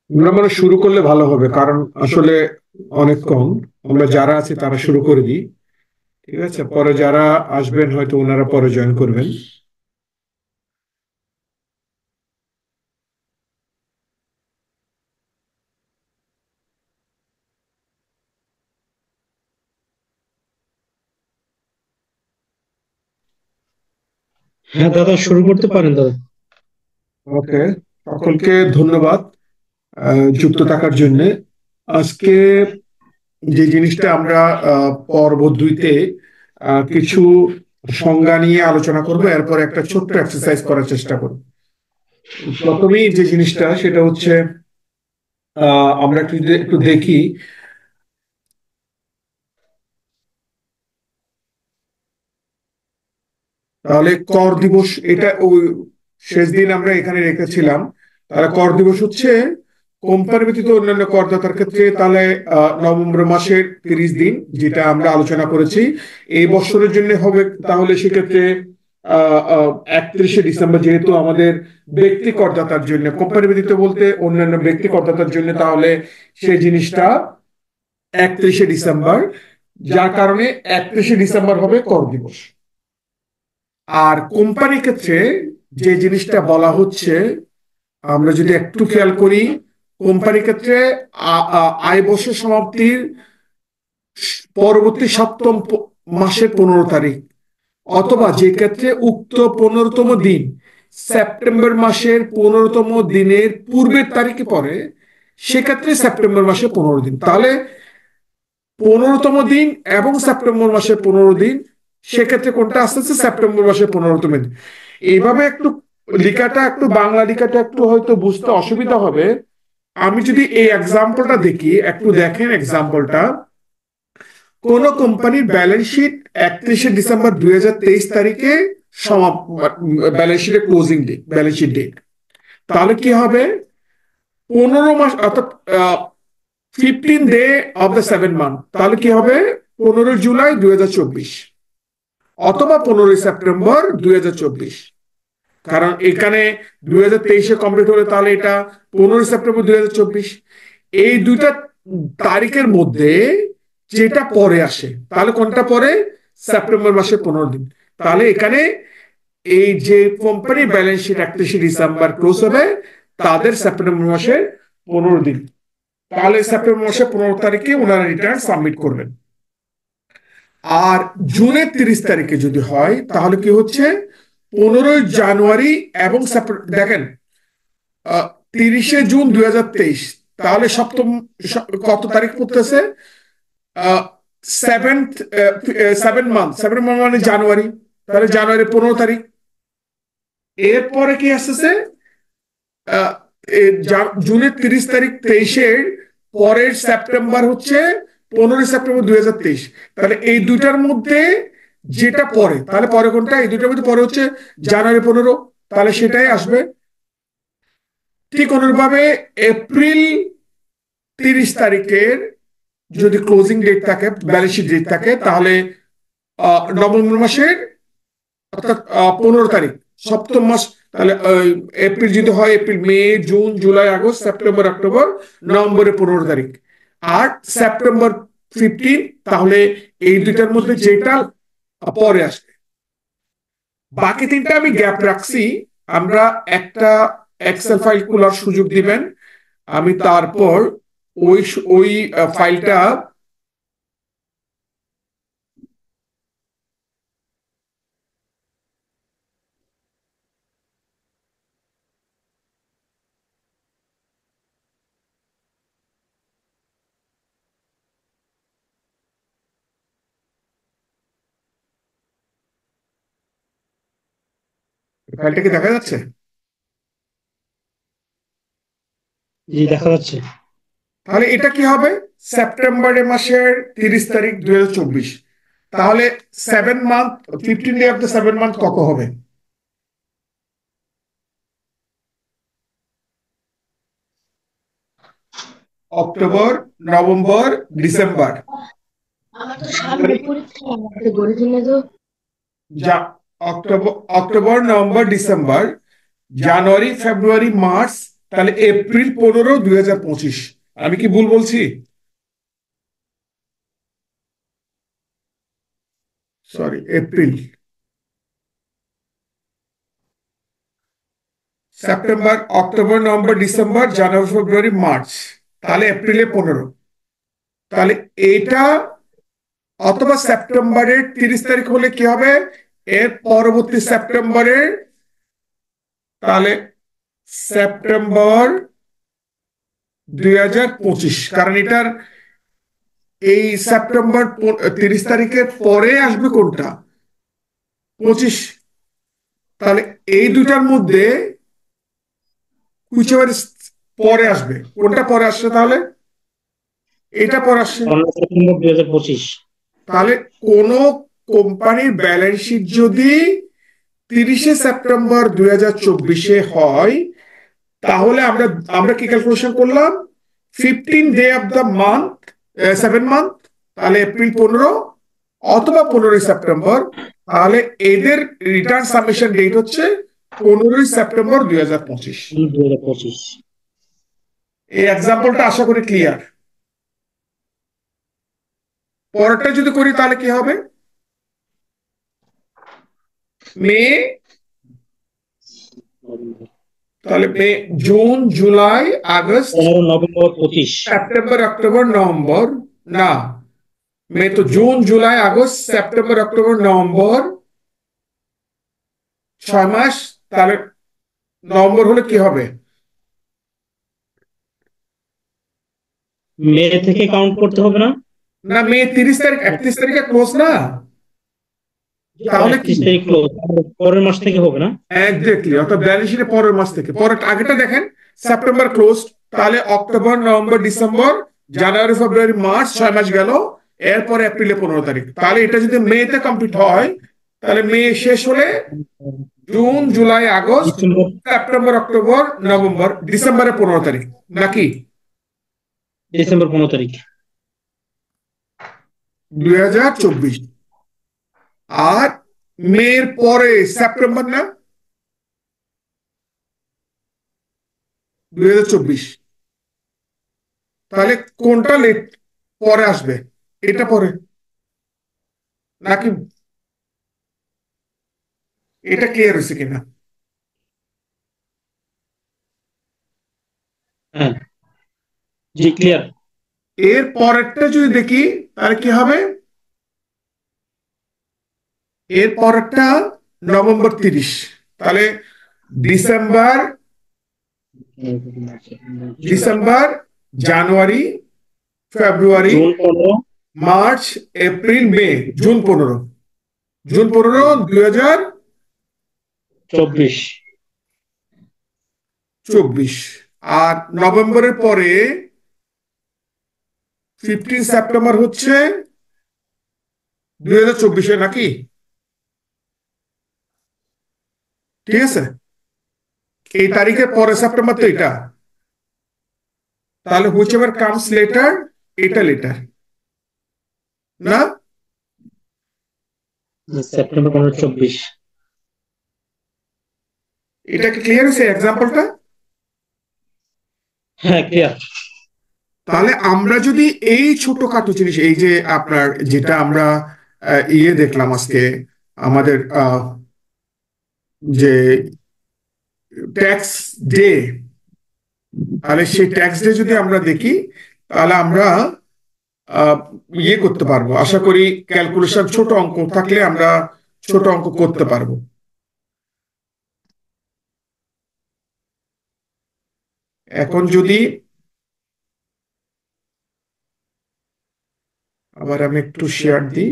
আমরা মানে শুরু করলে ভালো হবে, কারণ আসলে অনেক কম। আমরা যারা আছি তারা শুরু করে দিই। ঠিক আছে, পরে যারা আসবেন হয়তো ওনারা পরে জয়েন করবেন। হ্যাঁ দাদা, শুরু করতে পারেন দাদা। ওকে, সকলকে ধন্যবাদ যুক্ত থাকার জন্য। আজকে যে জিনিসটা আমরা পর্ব দুইতে কিছু সংজ্ঞা নিয়ে আলোচনা করব, এরপর একটা ছোট্ট এক্সারসাইজ করার চেষ্টা করব। প্রথমেই যে জিনিসটা সেটা হচ্ছে আমরা একটু একটু দেখি। তাহলে কর দিবস, এটা ওই শেষ দিন আমরা এখানে রেখেছিলাম। তাহলে কর দিবস হচ্ছে কোম্পানি ব্যতীত অন্যান্য করদাতার ক্ষেত্রে তাহলে নভেম্বর মাসের 30 দিন, যেটা আমরা আলোচনা করেছি এই বছরের জন্য হবে। তাহলে সেক্ষেত্রে 31শে ডিসেম্বর, যেহেতু আমাদের ব্যক্তি করদাতার জন্য, কোম্পানি ব্যতীত বলতে অন্যান্য ব্যক্তি করদাতার জন্য, তাহলে সেই জিনিসটা 31শে ডিসেম্বর, যার কারণে 31শে ডিসেম্বর হবে কর দিবস। আর কোম্পানির ক্ষেত্রে যে জিনিসটা বলা হচ্ছে, আমরা যদি একটু খেয়াল করি, কোম্পানির ক্ষেত্রে আয় বছর সমাপ্তির পরবর্তী সপ্তম মাসের 15 তারিখ, অথবা যে ক্ষেত্রে উক্ত 15তম দিন সেপ্টেম্বর মাসের 15তম দিনের পূর্বের তারিখে পড়ে, সেক্ষেত্রে সেপ্টেম্বর মাসে 15 দিন। তাহলে 15তম দিন এবং সেপ্টেম্বর মাসের 15 দিন, সেক্ষেত্রে কোনটা আস্তে আস্তে সেপ্টেম্বর মাসের 15তম দিন। এইভাবে একটু লেখাটা, একটু বাংলা লেখাটা একটু হয়তো বুঝতে অসুবিধা হবে। আমি যদি এই এক্সাম্পলটা দেখি, একটু দেখেন এক্সাম্পলটা। কোন কোম্পানির ব্যালেন্স শিট 31শে ডিসেম্বর 2023 তারিখে ব্যালেন্স শিটের closing date, balance sheet date, তাহলে কি হবে? 15 মাস, অর্থাৎ 15 ডে অফ দ্য 7 মান্থ, তাহলে কি হবে? 15 জুলাই 2024, অথবা 15 সেপ্টেম্বর 2024। কারণ এখানে 2023-এ কমপ্লিট হলে তাহলে এটা 15 সেপ্টেম্বর 2024। এই দুইটা তারিখের মধ্যে যেটা পরে আসে, তাহলে কোনটা পরে? সেপ্টেম্বর মাসের 15 দিন। তাহলে এখানে এই যে কোম্পানির ব্যালেন্স শিট 31শে ডিসেম্বর ক্লোজ হবে, তাদের সেপ্টেম্বর মাসের 15 দিন। তাহলে সেপ্টেম্বর মাসের 15 তারিখে ওনারা রিটার্ন সাবমিট করবেন। আর জুনের 30 তারিখে যদি হয়, তাহলে কি হচ্ছে? 15 জানুয়ারি এবং দেখেন, 30শে জুন 2023, তাহলে সপ্তম কত তারিখ পড়তেছে? সেভেন্থ, 7 মান্থ, 7 মান্থ মানে জানুয়ারি। তাহলে জানুয়ারি 15 তারিখ। এরপরে কি আসতেছে? আহ, জুনের 30 তারিখ, 23-এর পরের সেপ্টেম্বর হচ্ছে 15 সেপ্টেম্বর 2023। তাহলে এই দুইটার মধ্যে যেটা পরে, তাহলে পরে কোনটা? এই দুইটার মধ্যে পরে হচ্ছে জানুয়ারি 15, তাহলে সেটাই আসবে। ঠিক অনুরূপভাবে এপ্রিল 30 তারিখের যদি ক্লোজিং ডেট থাকে, ব্যালেন্স শিট ডেট থাকে, তাহলে নভেম্বর মাসের, অর্থাৎ 15 তারিখ, সপ্তম মাস। তাহলে এপ্রিল যদি হয়, April, May, June, July, August, September, October, নভেম্বরের 15 তারিখ। আর সেপ্টেম্বর 15, তাহলে এই দুইটার মধ্যে যেটা পরে আসবে। বাকি তিনটা আমি গ্যাপ রাখছি। আমরা একটা এক্সেল ফাইল খোলার সুযোগ দিবেন, আমি তারপর ওই ওই ফাইলটা, ফাইলটা কি দেখা যাচ্ছে? জি, দেখা যাচ্ছে। তাহলে এটা কি হবে? সেপ্টেম্বরের মাসের 30 তারিখ 2024। তাহলে 7 month, 15 day of the 7 month কত হবে? October, November, December. আমার তো সামনে পরীক্ষা, আমাকে গড়ে দিনে তো। যা October, November, December, January, February, March, তাহলে এপ্রিল 15, 2025। আমি কি ভুল বলছি? Sorry, April, September, October, November, December, January, February, March, তাহলে এপ্রিলে 15। তাহলে এটা অথবা সেপ্টেম্বরের 30 তারিখ হলে কি হবে? এর পরবর্তী সেপ্টেম্বরের, তাহলে সেপ্টেম্বর 2025, কারণ এটার এই সেপ্টেম্বর 30 তারিখের পরে আসবে কোনটা? 25। তাহলে এই দুটার মধ্যে হুইচেভার পরে আসবে, কোনটা পরে আসছে? তাহলে এটা পরে আসছে। 15 সেপ্টেম্বর 2025। তাহলে কোন কোম্পানির ব্যালেন্স শিট যদি 30 সেপ্টেম্বর 2024 হয়, তাহলে আমরা আমরা কি ক্যালকুলেশন করলাম? 15 day of the month, 7 month, তাহলে এপ্রিল 15 অথবা 15 সেপ্টেম্বর। তাহলে এদের রিটার্ন সাবমিশন ডেট হচ্ছে 15 সেপ্টেম্বর 2025। 2025। এই এক্সাম্পলটা আশা করি ক্লিয়ার। পরেরটা যদি করি তাহলে কি হবে? মে, তাহলে May, June, July, August, 15 November 25। September, October, November, না, মে তো June, July, August, September, October, November, 6 মাস। তাহলে নভেম্বর হলে কি হবে? মে থেকে কাউন্ট করতে হবে না? না, মে 30 তারিখ, 31 তারিখে ক্লোজ না, তাহলে কি? 31 তারিখ ক্লোজ, পরের মাস থেকে হবে না? এক্স্যাক্টলি, অর্থাৎ ব্যালেন্স শিটে পরের মাস থেকে। পরের আগেটা দেখেন, সেপ্টেম্বর ক্লোজ, তাহলে October, November, December, January, February, March, 6 মাস গেল। এরপরে এপ্রিলে 15 তারিখ। তাহলে এটা যদি মেতে কমপ্লিট হয়, তাহলে মে শেষ হলে June, July, August, December, September, October, November, ডিসেম্বরে 15 তারিখ, নাকি? ডিসেম্বর 15 তারিখ। 2024। আর মের পরে সেপ্টেম্বর না, 2024। তাহলে কোনটা লেট পরে আসবে? এটা পরে, নাকি? এটা ক্লিয়ার হয়েছে কিনা? হ্যাঁ, জি ক্লিয়ার। এর পরেরটা যদি দেখি তাহলে কি হবে? এর পরেরটা নভেম্বর 30। তাহলে ডিসেম্বর, ডিসেম্বর, জানুয়ারি, ফেব্রুয়ারি, June 15, March, April, May, June 15। June 15, 2024। আর নভেম্বরের পরে 15 সেপ্টেম্বর হচ্ছে 2024, নাকি? ঠিক আছে, এই তারিখের পরে সেপ্টেম্বর তো এটা। তাহলে হুইচ এভার কামস লেটার, এটা লেটার না? সেপ্টেম্বর 15, 24। এটা কি ক্লিয়ার হয়েছে এক্সাম্পলটা? হ্যাঁ ক্লিয়ার। তাহলে আমরা যদি এই ছোটখাটো জিনিস, এই যে আপনার যেটা আমরা দেখলাম আজকে, আমাদের যে ট্যাক্স ডে, তাহলে সেই ট্যাক্স ডে যদি আমরা দেখি, তাহলে আমরা আহ, করতে পারবো আশা করি। ক্যালকুলেশন ছোট অঙ্ক থাকলে আমরা ছোট অঙ্ক করতে পারবো। এখন যদি আবার আমি একটু শেয়ার দিই,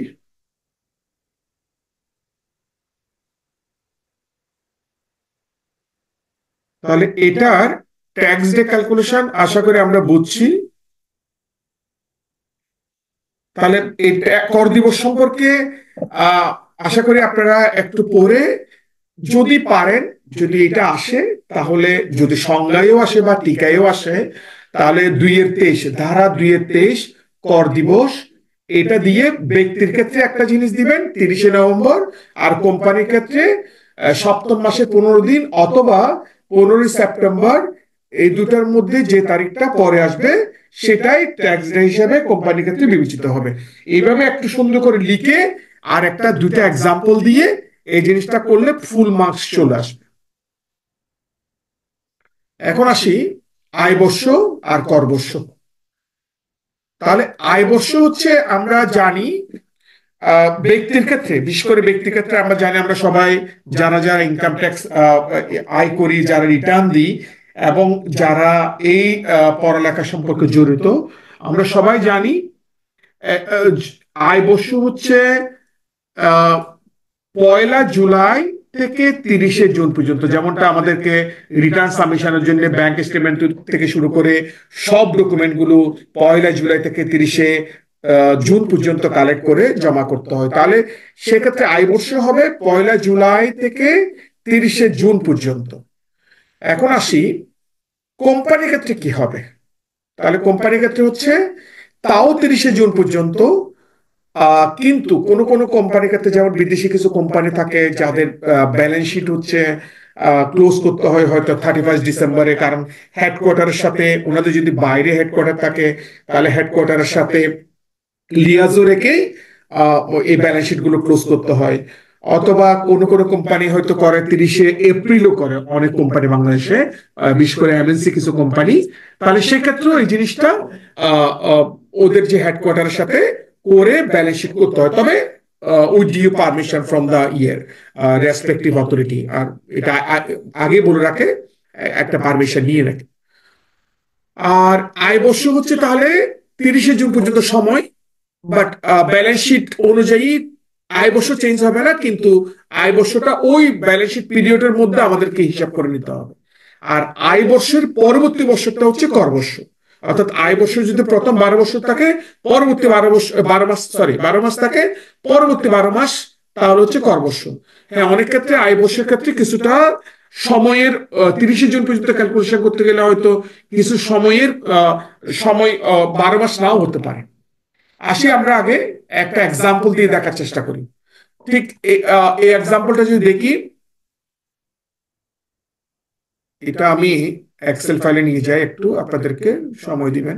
তাহলে এটার ট্যাক্স ডে ক্যালকুলেশন আশা করি আমরা বুঝছি। তাহলে এটা কর দিবস সম্পর্কে আহ আশা করি আপনারা একটু পড়ে, যদি পারেন, যদি এটা আসে, তাহলে যদি সংজ্ঞায়ও আসে বা টিকায়ও আসে, তাহলে 2-23, ধারা 2-23 কর দিবস, এটা দিয়ে ব্যক্তির ক্ষেত্রে একটা জিনিস দিবেন 30 নভেম্বর, আর কোম্পানির ক্ষেত্রে সপ্তম মাসে 15 দিন অথবা 15 সেপ্টেম্বর এই দুটার মধ্যে যে তারিখটা পরে আসবে সেটাই ট্যাক্স ডে হিসাবে কোম্পানির ক্ষেত্রে বিবেচিত হবে। এইভাবে একটু সুন্দর করে লিখে আর একটা দুটা এক্সাম্পল দিয়ে এই জিনিসটা করলে ফুল মার্কস চলে আসবে। এখন আসি আয় বর্ষ আর কর বর্ষ। তাহলে আয় বর্ষ হচ্ছে আমরা জানি ব্যক্তির ক্ষেত্রে, বিশেষ করে ব্যক্তির ক্ষেত্রে আমরা জানি, আমরা সবাই যারা যারা ইনকাম ট্যাক্স আয় করি, যারা রিটার্ন দিই এবং যারা এই পড়ালেখা সম্পর্কে জড়িত, আমরা সবাই জানি আয় বর্ষ হচ্ছে 1 জুলাই থেকে 30 জুন পর্যন্ত। যেমনটা আমাদেরকে রিটার্ন সাবমিশনের জন্য ব্যাংক স্টেটমেন্ট থেকে শুরু করে সব ডকুমেন্ট গুলো 1 জুলাই থেকে 30 জুন পর্যন্ত কালেক্ট করে জমা করতে হয়। তাহলে সেক্ষেত্রে আয় বর্ষ হবে 1 জুলাই থেকে 30 জুন পর্যন্ত। এখন আসি কোম্পানির ক্ষেত্রে কি হবে। তাহলে কোম্পানির ক্ষেত্রে হচ্ছে তাও 30 জুন পর্যন্ত, কিন্তু কোন কোন কোম্পানির ক্ষেত্রে, যেমন বিদেশি কিছু কোম্পানি থাকে যাদের ব্যালেন্স শিট হচ্ছে ক্লোজ করতে হয় হয়তো 31 ডিসেম্বরে, কারণ হেডকোয়ার্টারের সাথে ওনাদের যদি বাইরে হেডকোয়ার্টার থাকে তাহলে হেডকোয়ার্টারের সাথে লিয়াজো রেখে এই ব্যালেন্স শিট গুলো ক্লোজ করতে হয়। অথবা কোন কোন কোম্পানি হয়তো করে 30 এপ্রিলও করে, অনেক কোম্পানি বাংলাদেশে, বিশেষ করে এমএনসি কিছু কোম্পানি। তাহলে সেক্ষেত্রেও এই জিনিসটা ওদের যে হেডকোয়ার্টারের সাথে করে ব্যালেন্স শিট করতে হয়, তবে with due permission from the respective authority. আর এটা আগে বলে রাখে, একটা পারমিশন নিয়ে রাখে। আর আয় বর্ষ হচ্ছে তাহলে 30 জুন পর্যন্ত সময়, বাট ব্যালেন্স শিট অনুযায়ী আয় বর্ষ চেঞ্জ হবে না, কিন্তু আয় বর্ষটা ওই ব্যালেন্স শিট পিরিয়ডের মধ্যে আমাদেরকে হিসাব করে নিতে হবে। আর আয় বর্ষের পরবর্তী বর্ষটা হচ্ছে কর বর্ষ। অর্থাৎ আয় বর্ষ যদি প্রথম 12 বছর থাকে, পরবর্তী 12 মাস থাকে, পরবর্তী 12 মাস তাহলে হচ্ছে কর বর্ষ। হ্যাঁ, অনেক ক্ষেত্রে আয় বর্ষের ক্ষেত্রে কিছুটা সময়ের 30 জুন পর্যন্ত ক্যালকুলেশন করতে গেলে হয়তো কিছু সময় 12 মাস নাও হতে পারে। আসি আমরা আগে একটা এক্সাম্পল দিয়ে দেখার চেষ্টা করি। ঠিক এই এক্সাম্পলটা যদি দেখি, এটা আমি এক্সেল ফাইলে নিয়ে যাই, একটু আপনাদেরকে সময় দিবেন।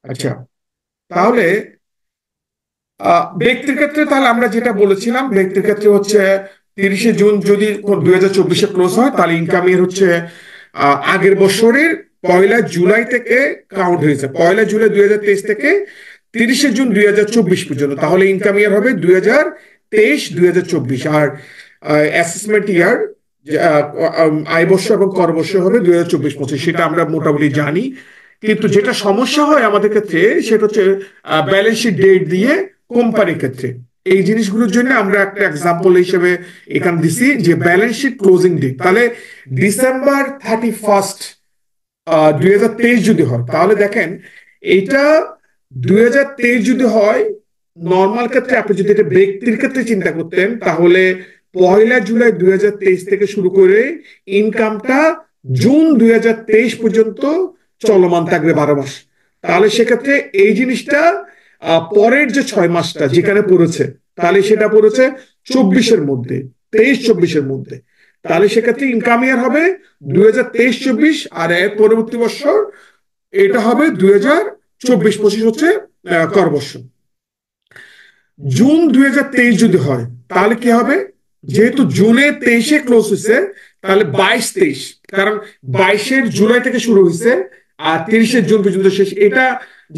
আচ্ছা, তাহলে ব্যক্তির ক্ষেত্রে তাহলে আমরা যেটা বলেছিলাম, ব্যক্তির ক্ষেত্রে হচ্ছে 30 জুন যদি 2024-এ ক্লোজ হয়, তাহলে ইনকাম ইয়ার হচ্ছে আগের বছরের 1 জুলাই থেকে কাউন্ট হয়েছে, 1 জুলাই 2023 থেকে 30 জুন 2024 পর্যন্ত। তাহলে ইনকাম ইয়ার হবে 2023-2024। আর অ্যাসেসমেন্ট ইয়ার, আয় বর্ষ এবং কর বর্ষ হবে 2024-25। সেটা আমরা মোটামুটি জানি। কিন্তু যেটা সমস্যা হয় আমাদের ক্ষেত্রে সেটা হচ্ছে ব্যালেন্স শিট ডেট দিয়ে কোম্পানির ক্ষেত্রে। এই জিনিসগুলোর জন্য আমরা একটা এক্সাম্পল হিসেবে এখানে দিছি যে ব্যালেন্স শিট ক্লোজিং ডেট। তাহলে ডিসেম্বর 31 2023 যদি হয়, তাহলে দেখেন এইটা 2023 যদি হয়, নর্মাল ক্ষেত্রে আপনি যদি এটা ব্যক্তির ক্ষেত্রে চিন্তা করতেন, তাহলে 1 জুলাই 2023 থেকে শুরু করে ইনকামটা জুন 2023 পর্যন্ত চলমান থাকবে 12 মাস। তাহলে সেক্ষেত্রে এই জিনিসটা পরের যে 6 মাসটা যেখানে পড়েছে, তাহলে সেটা পড়েছে 24-এর মধ্যে, 23-24-এর মধ্যে। তাহলে সেক্ষেত্রে ইনকাম ইয়ার হবে 2023-24, আর এর পরবর্তী বছর এটা হবে 2024-25 হচ্ছে কর বর্ষ। জুন 2023 যদি হয় তাহলে কি হবে, যেহেতু জুনে 23-এ ক্লোজ হয়েছে, তাহলে 22-23, কারণ 22-এর জুলাই থেকে শুরু হয়েছে আর 30-জুন পর্যন্ত শেষ। এটা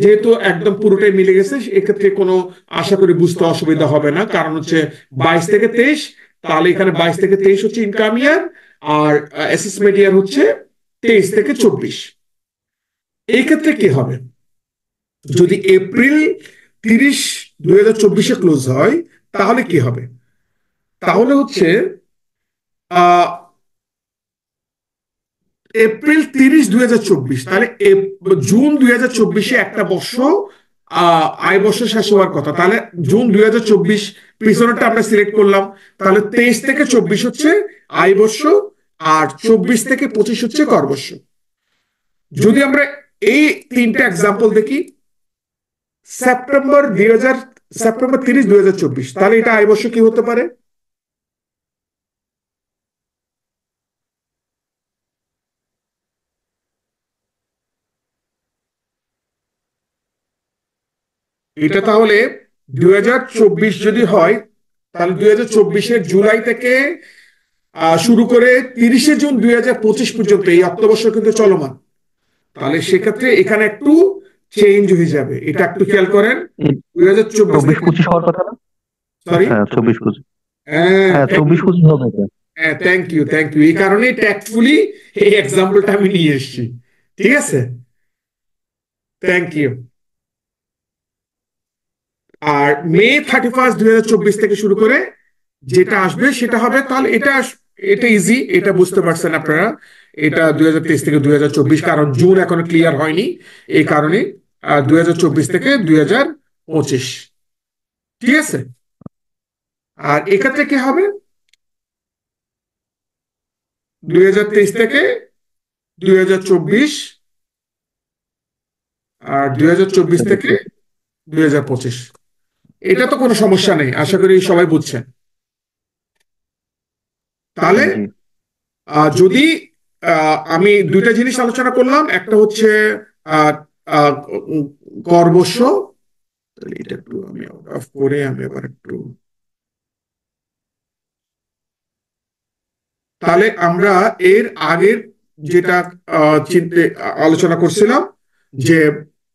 যেহেতু একদম পুরোটাই মিলে গেছে, এক্ষেত্রে কোনো আশা করি বুঝতে অসুবিধা হবে না, কারণ হচ্ছে 22 থেকে 23। তাহলে এখানে 22 থেকে 23 হচ্ছে ইনকাম ইয়ার, আর অ্যাসেসমেন্ট ইয়ার হচ্ছে 23 থেকে 24। এই ক্ষেত্রে কি হবে, যদি এপ্রিল 30 2024-এ ক্লোজ হয় তাহলে কি হবে, তাহলে হচ্ছে এপ্রিল 30 2024, তাহলে জুন 2024-এ একটা বর্ষ আয় বর্ষ শেষ হওয়ার কথা। তাহলে জুন 2024 পিছনেরটা আমরা সিলেক্ট করলাম, তাহলে 23 থেকে 24 হচ্ছে আয় বর্ষ, আর 24 থেকে 25 হচ্ছে কর বর্ষ। যদি আমরা এই তিনটা এক্সাম্পল দেখি। সেপ্টেম্বর 30, 2024, তাহলে এটা আয় বর্ষ কি হতে পারে? এটা তাহলে 2024 যদি হয়, তাহলে 2024-এর জুলাই থেকে শুরু করে 30শে জুন 2025 পর্যন্ত এই অর্থবর্ষ কিন্তু চলমান। তাহলে সেক্ষেত্রে এখানে একটু চেঞ্জ হয়ে যাবে, এটা একটু খেয়াল করেন। 24-25 হওয়ার কথা না? সরি, হ্যাঁ 24-25। হ্যাঁ, হ্যাঁ 24-25 হবে এটা। হ্যাঁ, থ্যাংক ইউ। এই কারণে ট্যাক্টফুলি এই এক্সাম্পলটা আমি নিয়ে এসেছি। ঠিক আছে, থ্যাংক ইউ। আর মে 31, 2024 থেকে শুরু করে যেটা আসবে সেটা হবে, তাহলে এটা ইজি, এটা বুঝতে পারছেন আপনারা। এটা 2023 থেকে 2024, কারণ জুন এখনো ক্লিয়ার হয়নি, এই কারণে 2024 থেকে 2025। ঠিক আছে, আর এক্ষেত্রে কি হবে? 2023 থেকে 2024, আর 2024 থেকে 2025। এটা তো কোনো সমস্যা নেই, আশা করি সবাই বুঝছেন। তাহলে জি। যদি আমি দুইটা জিনিস আলোচনা করলাম, একটা হচ্ছে কর বর্ষ। এটা একটু আমি অফ করে আমি আবার একটু, তাহলে আমরা এর আগের যেটা আলোচনা করছিলাম যে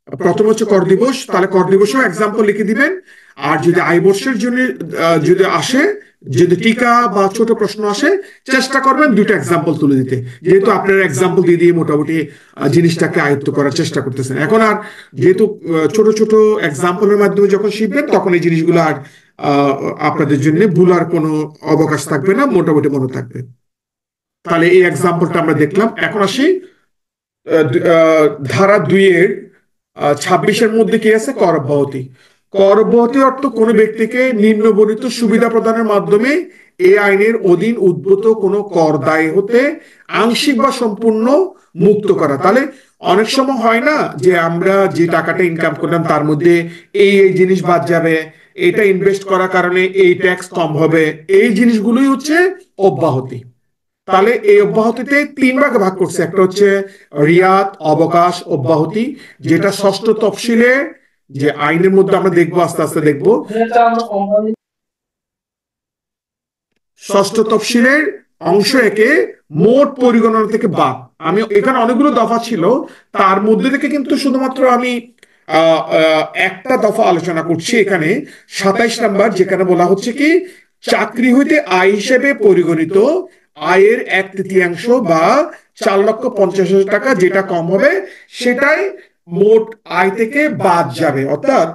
প্রথম হচ্ছে কর দিবস, তাহলে কর দিবসও এক্সাম্পল লিখে দিবেন। আর যদি আয় বর্ষের জন্য যদি আসে, যদি টিকা বা ছোট প্রশ্ন আসে, চেষ্টা করবেন দুইটা এক্সাম্পল তুলে দিতে, যেহেতু আপনারা এক্সাম্পল দিয়ে দিয়ে মোটামুটি জিনিসটাকে আয়ত্ত করার চেষ্টা করতেছেন। এখন আর যেহেতু ছোট ছোট এক্সাম্পলের মাধ্যমে যখন শিখবেন, তখন এই জিনিসগুলো আর আপনাদের জন্য ভুলার কোনো অবকাশ থাকবে না, মোটামুটি মনে থাকবে। তাহলে এই এক্সাম্পলটা আমরা দেখলাম। এখন আসি ধারা 2-এর 26-এর মধ্যে কি আছে? কর অব্যাহতি। কর অব্যাহতি অর্থ কোনো ব্যক্তিকে নিম্নবর্ণিত সুবিধা প্রদানের মাধ্যমে এই আইনের অধীন উদ্ভূত কোনো কর দায় হতে আংশিক বা সম্পূর্ণ মুক্ত করা। তাহলে অনেক সময় হয় না যে আমরা যে টাকাটা ইনকাম করলাম তার মধ্যে এই এই জিনিস বাদ যাবে, এটা ইনভেস্ট করার কারণে এই ট্যাক্স কম হবে, এই জিনিসগুলোই হচ্ছে অব্যাহতি। তাহলে এই অব্যাহতিতে 3 ভাগে ভাগ করছে। একটা হচ্ছে রিয়াত, অবকাশ, অব্যাহতি, যেটা ষষ্ঠ তফসিলে যে আইনের মধ্যে আমরা দেখবো, আস্তে আস্তে দেখবো। ষষ্ঠ তফসিলের অংশ একে মোট পরিগণনা থেকে বাদ। আমি এখানে অনেকগুলো দফা ছিল, তার মধ্যে থেকে কিন্তু শুধুমাত্র আমি একটা দফা আলোচনা করছি এখানে, 27 নাম্বার, যেখানে বলা হচ্ছে কি চাকরি হইতে আয় হিসেবে পরিগণিত আয়ের 1/3 বা 4,50,000 টাকা যেটা কম হবে সেটাই মোট আয় থেকে বাদ যাবে। অর্থাৎ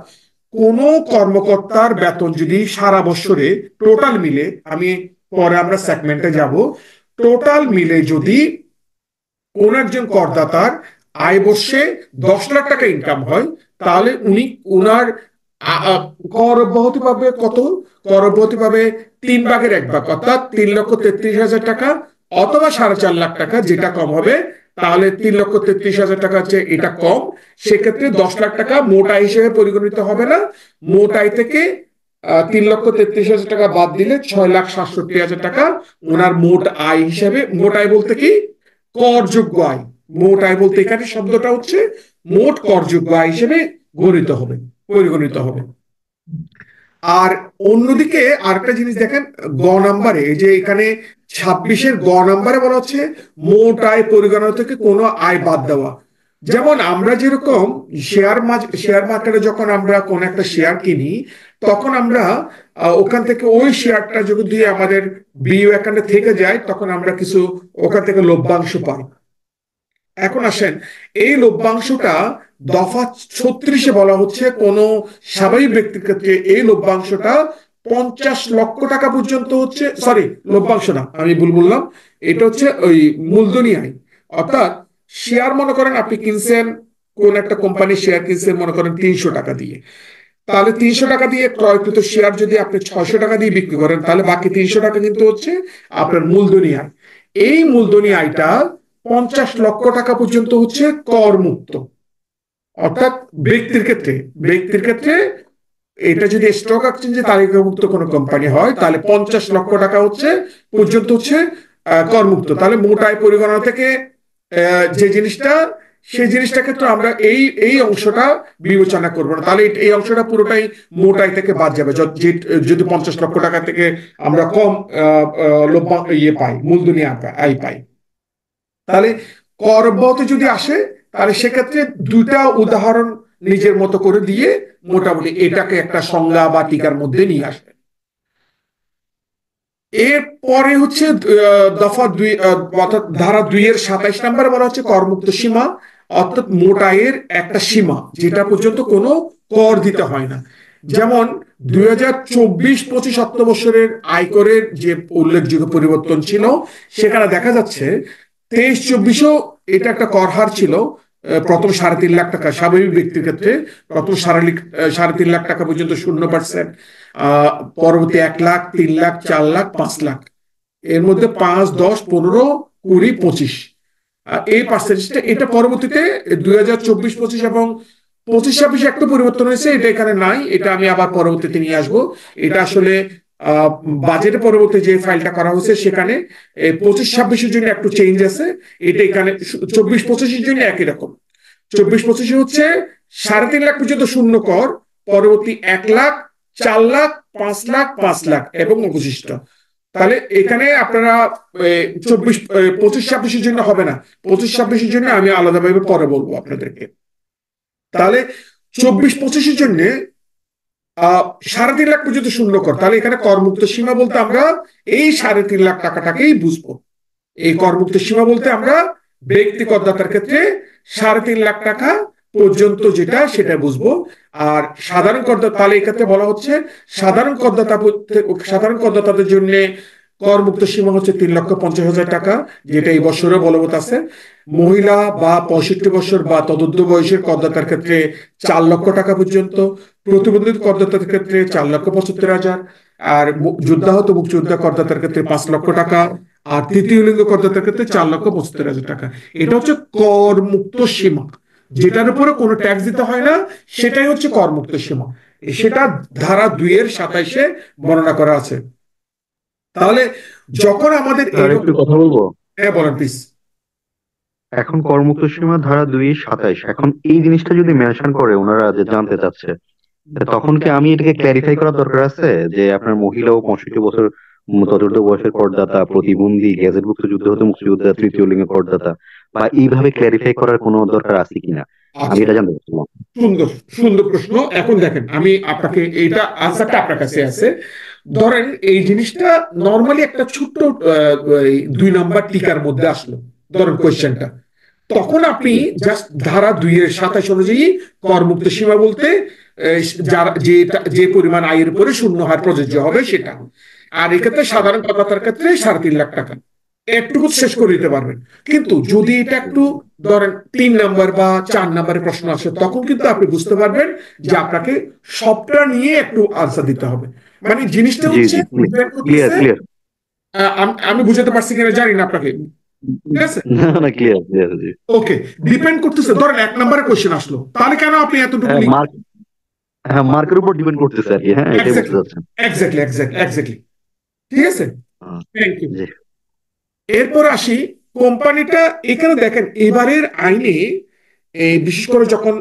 কোন কর্মকর্তার বেতন যদি সারা বছরে টোটাল মিলে, আমি পরে আমরা সেগমেন্টে যাব, টোটাল মিলে যদি কোন একজন করদাতার আয় বর্ষে 10 লাখ টাকা ইনকাম হয়, তাহলে উনি উনার কর অব্যাহতি পাবে কত? কর অব্যাহতি পাবে 3/1, অর্থাৎ 3,33,000 টাকা, অথবা 4.5 লাখ টাকা, যেটা কম হবে। তাহলে 3,33,000 টাকা হচ্ছে এটা কম, সেক্ষেত্রে 10 লাখ টাকা মোট আয় হিসেবে পরিগণিত হবে না। মোট আয় থেকে 3,33,000 টাকা বাদ দিলে 6,67,000 টাকা ওনার মোট আয় হিসেবে, মোট আয় বলতে কি করযোগ্য আয়, মোট আয় বলতে এখানে শব্দটা হচ্ছে মোট করযোগ্য আয় হিসেবে পরিগণিত হবে। আর অন্যদিকে আরেকটা জিনিস দেখেন, গ নাম্বারে, এই যে এখানে 26-এর গ নাম্বারে বলা হচ্ছে মোট আয় পরিগণনা থেকে কোনো আয় বাদ দেওয়া। যেমন আমরা যেরকম শেয়ার মার্কেটে যখন আমরা কোন একটা শেয়ার কিনি, তখন আমরা ওখান থেকে ওই শেয়ারটা যদি আমাদের বিইউ অ্যাকাউন্টে থেকে যায়, তখন আমরা কিছু ওখান থেকে লভ্যাংশ পাই। এখন আসেন, এই লভ্যাংশটা দফা 36-এ বলা হচ্ছে কোন স্বাভাবিক ব্যক্তির ক্ষেত্রে এই লভ্যাংশটা 50 লক্ষ টাকা পর্যন্ত হচ্ছে, সরি লভ্যাংশ না, আমি ভুল বললাম, এটা হচ্ছে ওই মূলধনী আয়। অর্থাৎ শেয়ার মনে করেন আপনি কিনছেন, কোন একটা কোম্পানির শেয়ার কিনছেন মনে করেন 300 টাকা দিয়ে, তাহলে 300 টাকা দিয়ে ক্রয়কৃত শেয়ার যদি আপনি 600 টাকা দিয়ে বিক্রি করেন, তাহলে বাকি 300 টাকা কিন্তু হচ্ছে আপনার মূলধনী আয়। এই মূলধনী আয়টা 50 লক্ষ টাকা পর্যন্ত হচ্ছে কর মুক্ত। অর্থাৎ ব্যক্তির ক্ষেত্রে এটা যদি স্টক এক্সচেঞ্জে তালিকাভুক্ত কোনো কোম্পানি হয় তাহলে 50 লক্ষ টাকা পর্যন্ত হচ্ছে করমুক্ত। তাহলে মোট আয় পরিগণনা থেকে যে জিনিসটা সেই জিনিসটার ক্ষেত্রে আমরা এই অংশটা বিবেচনা করবো না, তাহলে এই অংশটা পুরোটাই মোট আয় থেকে বাদ যাবে। যদি 50 লক্ষ টাকা থেকে আমরা কম পাই, মূলধনী আয় পাই, তাহলে কর অব্যাহতি যদি আসে তাহলে সেক্ষেত্রে দুইটা উদাহরণ নিজের মতো করে দিয়ে মোটামুটি এটাকে একটা সংজ্ঞা বা টিকার মধ্যে নিয়ে আসবে। এরপরে হচ্ছে দফা 2 অর্থাৎ ধারা 2-27 নম্বরে বলা হচ্ছে করমুক্ত সীমা, অর্থাৎ মোট আয়ের একটা সীমা যেটা পর্যন্ত কোনো কর দিতে হয় না। যেমন 2024-25 অর্থ বছরের আয়করের যে উল্লেখযোগ্য পরিবর্তন ছিল সেখানে দেখা যাচ্ছে 23-24 এটা একটা কর হার ছিল প্রথম 3.5 লাখ টাকা, স্বাভাবিক ব্যক্তির ক্ষেত্রে প্রথম 3.5 লাখ টাকা পর্যন্ত 0%, পরবর্তী 1 লাখ, 3 লাখ, 4 লাখ, 5 লাখ, এর মধ্যে 5, 10, 15, 20, 25 এই পার্সেন্টেজটা। এটা পরবর্তীতে 2024-25 এবং 25-26 একটু পরিবর্তন হয়েছে, এটা এখানে নাই, এটা আমি আবার পরবর্তীতে নিয়ে আসবো। এটা আসলে বাজেটের পরবর্তী যে ফাইলটা করা হয়েছে সেখানে 25-26 জন্য একটু চেঞ্জ আছে, এটা এখানে 24-25 জন্য একই রকম। 24-25 হচ্ছে 3.5 লাখ পর্যন্ত শূন্য কর, পরবর্তী 1 লাখ, 4 লাখ, 5 লাখ, 5 লাখ এবং অবশিষ্ট। তাহলে এখানে আপনারা 25-26 জন্য হবে না, 25-26 জন্য আমি আলাদাভাবে পরে বলবো আপনাদেরকে। তাহলে 24-25 জন্য 3.5 লাখ পর্যন্ত শূন্য কর, তাহলে এখানে করমুক্ত সীমা বলতে আমরা এই 3.5 লাখ টাকাটাকেই বুঝবো। এই করমুক্ত সীমা বলতে আমরা ব্যক্তি করদাতার ক্ষেত্রে 3.5 লাখ টাকা পর্যন্ত যেটা সেটা বুঝবো। আর সাধারণ করদাতা, তাহলে এক্ষেত্রে বলা হচ্ছে সাধারণ করদাতাদের জন্য করমুক্ত সীমা হচ্ছে 3,50,000 টাকা, যেটা এই বছরে বলবৎ আছে। মহিলা বা 65 বছর বা তদুর্ধ্ব বয়সের করদাতার ক্ষেত্রে 4 লক্ষ টাকা পর্যন্ত, প্রতিবন্ধী করদাতার ক্ষেত্রে 4,75,000, আর যুদ্ধাহত মুক্তিযোদ্ধা করদাতার ক্ষেত্রে 5 লক্ষ টাকা, আর তৃতীয় লিঙ্গ করদাতার ক্ষেত্রে 4,75,000 টাকা। এটা হচ্ছে করমুক্ত সীমা, যেটার উপরে কোনো ট্যাক্স দিতে হয় না, সেটাই হচ্ছে করমুক্ত সীমা। সেটা ধারা 2-27 বর্ণনা করা আছে। তাহলে যখন আমাদের একটু কথা বলবো। হ্যাঁ বলেন প্লিজ। এখন করমুক্ত সীমা ধারা 2-27, এখন এই জিনিসটা যদি মেনশন করে ওনারা যে জানতে চাচ্ছে, তখন কি আমি এটাকে ক্ল্যারিফাই করার দরকার আছে যে আপনার মহিলা ও 65 বছর তদুর্ধ্ব বয়সের করদাতা, প্রতিবন্ধী, গ্যাজেটভুক্ত যুদ্ধাহত মুক্তিযোদ্ধা, তৃতীয় লিঙ্গের করদাতা, বা এইভাবে ক্ল্যারিফাই করার কোনো দরকার আছে কিনা, আমি এটা জানতে চাচ্ছিলাম। সুন্দর প্রশ্ন। এখন দেখেন, আমি আপনাকে এইটা আনসারটা আপনার কাছে আছে। ধরেন এই জিনিসটা নরমালি একটা ছোট্ট 2 নাম্বার টিকার মধ্যে আসলো, ধরেন কোয়েশ্চেনটা, তখন আপনি জাস্ট ধারা 2-27 অনুযায়ী করমুক্ত সীমা বলতে যে পরিমাণ আয়ের উপরে শূন্য হার প্রযোজ্য হবে সেটা। আর এক্ষেত্রে সাধারণ করদাতার ক্ষেত্রে 3.5 লাখ টাকা একটু শেষ করে দিতে পারবেন। কিন্তু যদি এটা একটু ধরেন 3 নাম্বার বা 4 নাম্বারের প্রশ্ন আসে, তখন কিন্তু আপনি বুঝতে পারবেন যে আপনাকে সবটা নিয়ে একটু আনসার দিতে হবে। মানে জিনিসটা হচ্ছে আমি বুঝাতে পারছি কিনা জানি না আপনাকে, ঠিক আছে? না ক্লিয়ার ক্লিয়ার। ওকে, ডিপেন্ড করতেছে, ধরেন 1 নাম্বারের কোশ্চেন আসলো, তাহলে কেন আপনি এতটুকু মার্কের উপর ডিপেন্ড করতেছে আর কি। হ্যাঁ, এটাই বুঝতে চাচ্ছেন। এক্স্যাক্টলি, ঠিক আছে, থ্যাংক ইউ। এরপর আসি কোম্পানিটা। এখানে দেখেন এবারের আইনে বিশেষ করে যখন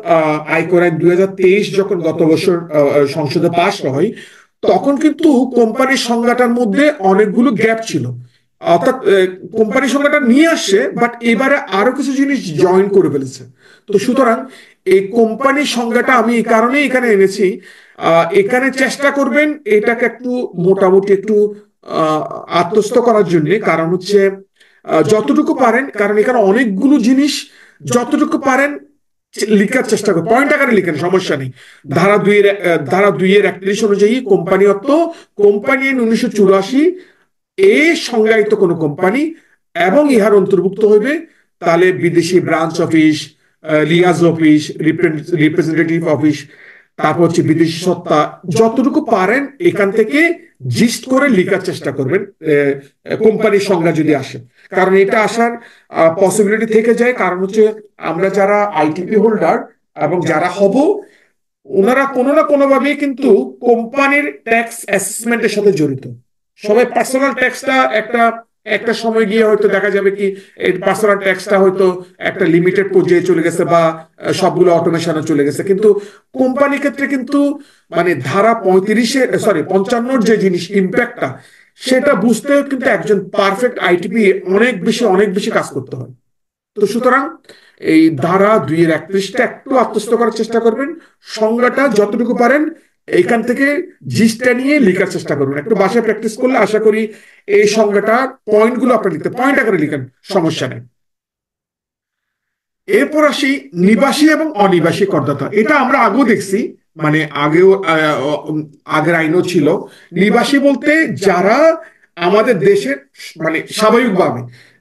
আয়কর আইন 2023 যখন গত বছর সংসদে পাশ হয়, তখন কিন্তু কোম্পানির সংজ্ঞাটার মধ্যে অনেকগুলো গ্যাপ ছিল। অর্থাৎ কোম্পানির সংজ্ঞাটা নিয়ে আসছে, বাট এবারে আরো কিছু জিনিস জয়েন করে ফেলেছে। তো সুতরাং এই কোম্পানির সংজ্ঞাটা আমি এই কারণে এখানে এনেছি, এখানে চেষ্টা করবেন এটাকে একটু মোটামুটি একটু আত্মস্থ করার জন্য। কারণ হচ্ছে যতটুকু পারেন, কারণ এখানে অনেকগুলো জিনিস, যতটুকু পারেন লিখার চেষ্টা করুন, পয়েন্ট আকারে লিখেন, সমস্যা নেই। ধারা 2-31 অনুযায়ী কোম্পানি অর্থ কোম্পানি 1984 এ সংজ্ঞায়িত কোন কোম্পানি এবং ইহার অন্তর্ভুক্ত হইবে তাহলে বিদেশি branch office, liaison office, representative office, তারপর হচ্ছে বিদেশি সত্তা, যতটুকু পারেন এখান থেকে জিস্ট করে লেখার চেষ্টা করবেন কোম্পানির সংজ্ঞা যদি আসে। কারণ এটা আসার পসিবিলিটি থেকে যায়, কারণ হচ্ছে আমরা যারা আইটিপি হোল্ডার এবং যারা হব ওনারা কোনো না কোনো ভাবে কিন্তু কোম্পানির ট্যাক্স অ্যাসেসমেন্টের সাথে জড়িত। সবাই পার্সোনাল ট্যাক্সটা একটা একটা সময় গিয়ে হয়তো দেখা যাবে কি এই পার্সোনাল ট্যাক্সটা হয়তো একটা লিমিটেড পর্যায়ে চলে গেছে বা সবগুলো অটোমেশনে চলে গেছে, কিন্তু কোম্পানির ক্ষেত্রে কিন্তু মানে ধারা 55 যে জিনিস ইম্প্যাক্টটা সেটা বুঝতেও কিন্তু একজন পারফেক্ট আইটিপি অনেক বেশি কাজ করতে হয়। তো সুতরাং এই ধারা 2-31টা একটু আত্মস্থ করার চেষ্টা করবেন, সংজ্ঞাটা যতটুকু পারেন এইখান থেকে জিসটা নিয়ে লেখার চেষ্টা করবেন। একটু বাসায় প্র্যাকটিস করলে আশা করি এই সংজ্ঞাটা পয়েন্টগুলো আপনি লিখতে পয়েন্ট আকারে লিখেন, সমস্যা নেই। এরপর আসি নিবাসী এবং অনিবাসী করদাতা। এটা আমরা আগেও দেখছি, মানে আগের আইনও ছিল। নিবাসী বলতে যারা আমাদের দেশের মানে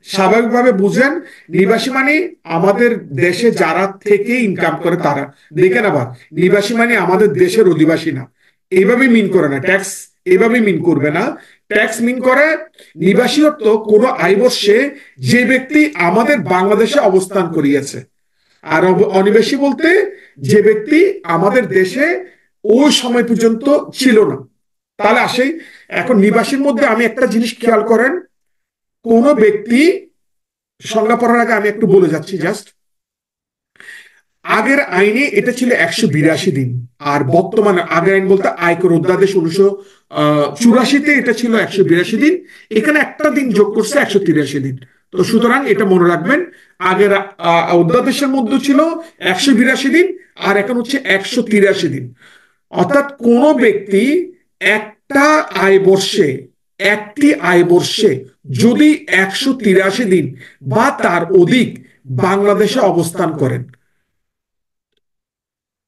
স্বাভাবিকভাবে বুঝেন, নিবাসী মানে আমাদের দেশে যারা থেকে ইনকাম করে তারা। দেখেন আবার নিবাসী মানে আমাদের দেশের অধিবাসী না, এইভাবে মিন করে না ট্যাক্স, এইভাবে মিন করবে না। ট্যাক্স মিন করে নিবাসী অর্থ কোনো আয় বর্ষে যে ব্যক্তি আমাদের বাংলাদেশে অবস্থান করিয়েছে, আর অনিবাসী বলতে যে ব্যক্তি আমাদের দেশে ওই সময় পর্যন্ত ছিল না। তাহলে আসে এখন নিবাসীর মধ্যে আমি একটা জিনিস খেয়াল করেন, কোন ব্যক্তি সংজ্ঞা পড়ার আগে আমি একটু বলে যাচ্ছি জাস্ট। আগের আইনে এটা ছিল 182 দিন, আর বর্তমানে আগের আইন বলতে আয়কর অধ্যাদেশ 1984-তে এটা ছিল 182 দিন, এখানে একটা দিন যোগ করছে 183 দিন। তো সুতরাং এটা মনে রাখবেন, আগের অধ্যাদেশের মধ্যে ছিল 182 দিন আর এখন হচ্ছে 183 দিন। অর্থাৎ কোন ব্যক্তি একটি আয় বর্ষে যদি 183 দিন বা তার অধিক বাংলাদেশে অবস্থান করেন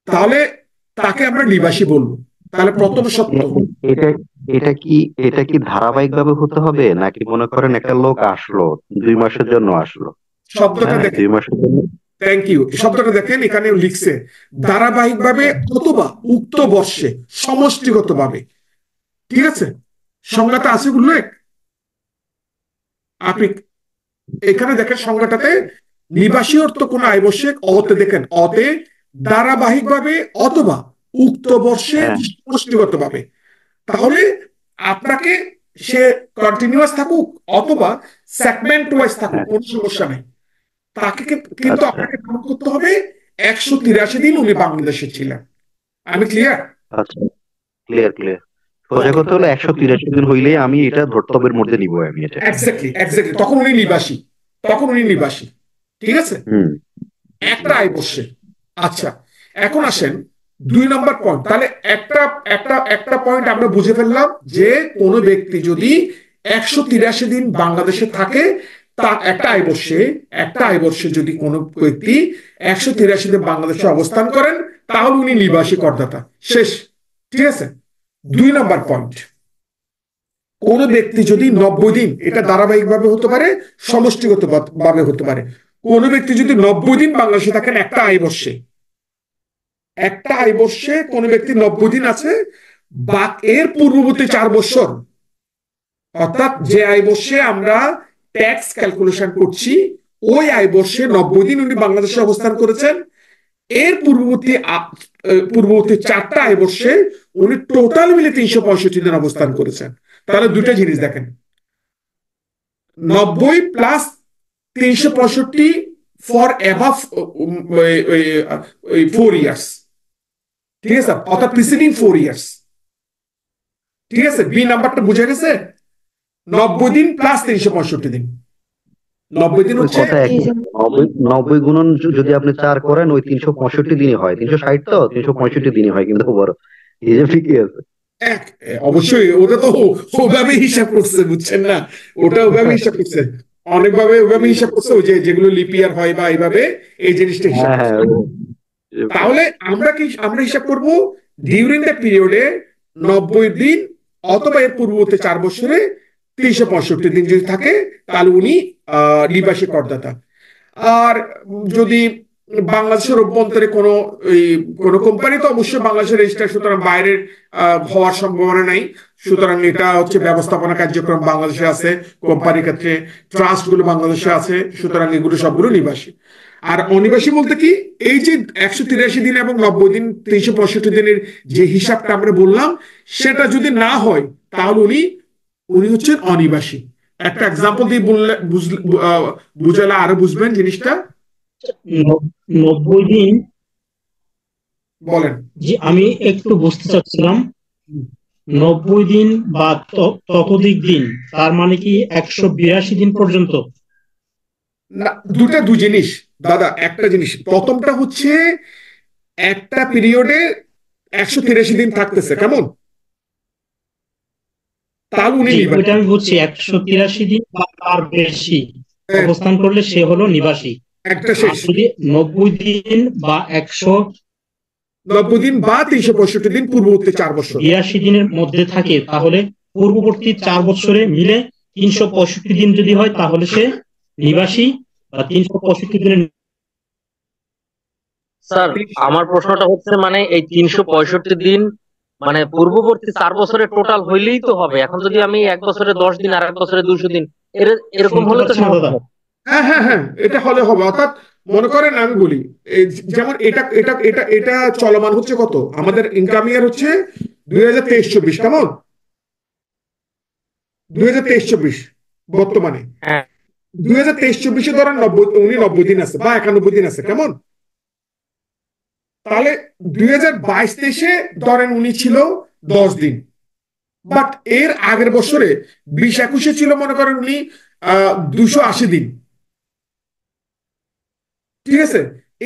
তাহলে তাকে আমরা নিবাসী বলবো। তাহলে প্রথম সত্য এটা এটা কি ধারাবাহিক ভাবে হতে হবে, নাকি মনে করেন একটা লোক আসলো 2 মাসের জন্য আসলো, শব্দটা দেখেন, 2 মাসের জন্য। থ্যাংক ইউ, শব্দটা দেখেন এখানে লিখছে ধারাবাহিকভাবে অথবা উক্ত বর্ষে সমষ্টিগতভাবে। ঠিক আছে, সংজ্ঞাটা আছে উল্লেখ, আপনি এখানে দেখেন সংজ্ঞাটাতে নিবাসী অর্থ কোন আয় বর্ষে অতে দেখেন অতে ধারাবাহিকভাবে অথবা উক্ত বর্ষে সমষ্টিগতভাবে। তাহলে আপনাকে সে কন্টিনিউয়াস থাকুক অথবা সেগমেন্ট ওয়াইজ থাকুক কোনো সমস্যা নেই, তাকে কিন্তু আপনাকে কাউন্ট করতে হবে 183 দিন উনি বাংলাদেশে ছিলেন। আমি ক্লিয়ার? আচ্ছা, ক্লিয়ার। সোজা কথা হলো 183 দিন হইলে আমি এটা ধর্তব্যের মধ্যে নিব, আমি এটা এক্স্যাক্টলি তখন উনি নিবাসী। ঠিক আছে, একটা আয় বর্ষে। আচ্ছা, এখন আসেন 2 নম্বর পয়েন্ট। তাহলে একটা পয়েন্ট আমরা বুঝে ফেললাম যে কোন ব্যক্তি যদি 183 দিন বাংলাদেশে থাকে, তা একটা আয় বর্ষে যদি কোনো ব্যক্তি 183 দিন বাংলাদেশে অবস্থান করেন তাহলে উনি নিবাসী করদাতা, শেষ। ঠিক আছে, 2 নম্বর পয়েন্ট, কোন ব্যক্তি যদি 90 দিন, এটা ধারাবাহিকভাবে হতে পারে সমষ্টিগত ভাবে হতে পারে, কোন ব্যক্তি যদি 90 দিন বাংলাদেশে থাকেন একটা আয় বর্ষে কোন ব্যক্তি 90 দিন আছে বা এর পূর্ববর্তী 4 বছর, অর্থাৎ যে আয় বর্ষে আমরা ট্যাক্স ক্যালকুলেশন করছি ওই আয় বর্ষে 90 দিন উনি বাংলাদেশে অবস্থান করেছেন, এর পূর্ববর্তী 4টা আয় বর্ষে উনি টোটাল মিলে 365 দিন অবস্থান করেছেন। তাহলে দুইটা জিনিস দেখেন, 90 প্লাস 365 ফর অ্যাবাভ 4 ইয়ার্স। ঠিক আছে, অর্থাৎ প্রিসিডিং 4 ইয়ার্স। ঠিক আছে, বি নাম্বারটা বুঝে গেছে? 90 দিন প্লাস 365 দিন, 90 দিন হচ্ছে 90 গুণন যদি আপনি 4 করেন ওই 365 দিনই হয়, 360 তো 365 দিনই হয়, কিন্তু বড় হিসাব ঠিকই আছে। অবশ্যই ওটা তো ওভাবে হিসাব করছে, বুঝছেন না, ওটা ওভাবে হিসাব করছে, অনেকভাবে ওভাবে হিসাব করছে, ওই যে যেগুলো লিপিয়ার হয় বা এইভাবে এই জিনিসটা হিসাব করছে। তাহলে আমরা হিসাব করব ডিউরিং দ্য পিরিয়ডে 90 দিন অথবা এর পূর্ববর্তী 4 বছরে 365 দিন যদি থাকে তাহলে উনি নিবাসী করদাতা। আর যদি বাংলাদেশের অভ্যন্তরে কোনো কোম্পানি, তো অবশ্যই বাংলাদেশের রেজিস্টার, সুতরাং বাইরের হওয়ার সম্ভাবনা নাই। সুতরাং এটা হচ্ছে ব্যবস্থাপনা কার্যক্রম বাংলাদেশে আছে, কোম্পানির ক্ষেত্রে ট্রাস্ট গুলো বাংলাদেশে আছে, সুতরাং এগুলো সবগুলো নিবাসী। আর অনিবাসী বলতে কি, এই যে 183 দিন এবং 90 দিন 365 দিনের যে হিসাবটা আমরা বললাম, সেটা যদি না হয় তাহলে উনি উনি হচ্ছেন অনিবাসী। একটা এক্সাম্পল দিয়ে বললে বুঝালে আরো বুঝবেন জিনিসটা। 90 দিন, বলেন। যে আমি একটু বুঝতে চাচ্ছিলাম, 90 দিন বা ততোধিক দিন, তার মানে কি 182 দিন পর্যন্ত? না, দু জিনিস দাদা। একটা জিনিস, প্রথমটা হচ্ছে একটা পিরিয়ডে 183 দিন থাকতেছে, কেমন? তাহলে উনি জি, নিবাসী। ওইটা আমি বুঝছি। 183 দিন বা তার বেশি হ্যাঁ, অবস্থান করলে সে হলো নিবাসী। একটা আর শেষ। যদি 90 দিন বা 90 দিন বা 365 দিন, পূর্ববর্তী 4 বছর। 182 দিনের মধ্যে থাকে, তাহলে পূর্ববর্তী 4 বছরে মিলে 365 দিন যদি হয় তাহলে সে নিবাসী, বা 365 দিনের। স্যার, আমার প্রশ্নটা হচ্ছে মানে এই 365 দিন মানে পূর্ববর্তী 4 বছরের টোটাল হইলেই তো হবে। এখন যদি আমি এক বছরে 10 দিন আর এক বছরে 200 দিন, এরকম শুনতে হলে তো পাচ্ছেন না দাদা? সমস্যা হবে। হ্যাঁ হ্যাঁ হ্যাঁ, এটা হলে হবে। অর্থাৎ মনে করেন আমি বলি, যেমন এটা এটা এটা এটা চলমান হচ্ছে কত, আমাদের ইনকাম ইয়ার হচ্ছে 2023-24, কেমন? 2023-24 বর্তমানে। হ্যাঁ 2023-24 ধরেন 90 দিন আছে বা 91 দিন আছে, কেমন? তাহলে 2022-23 ধরেন উনি ছিল 10 দিন। বাট এর আগের বছরে 20-21 ছিল মনে করেন উনি 280 দিন। ঠিক আছে?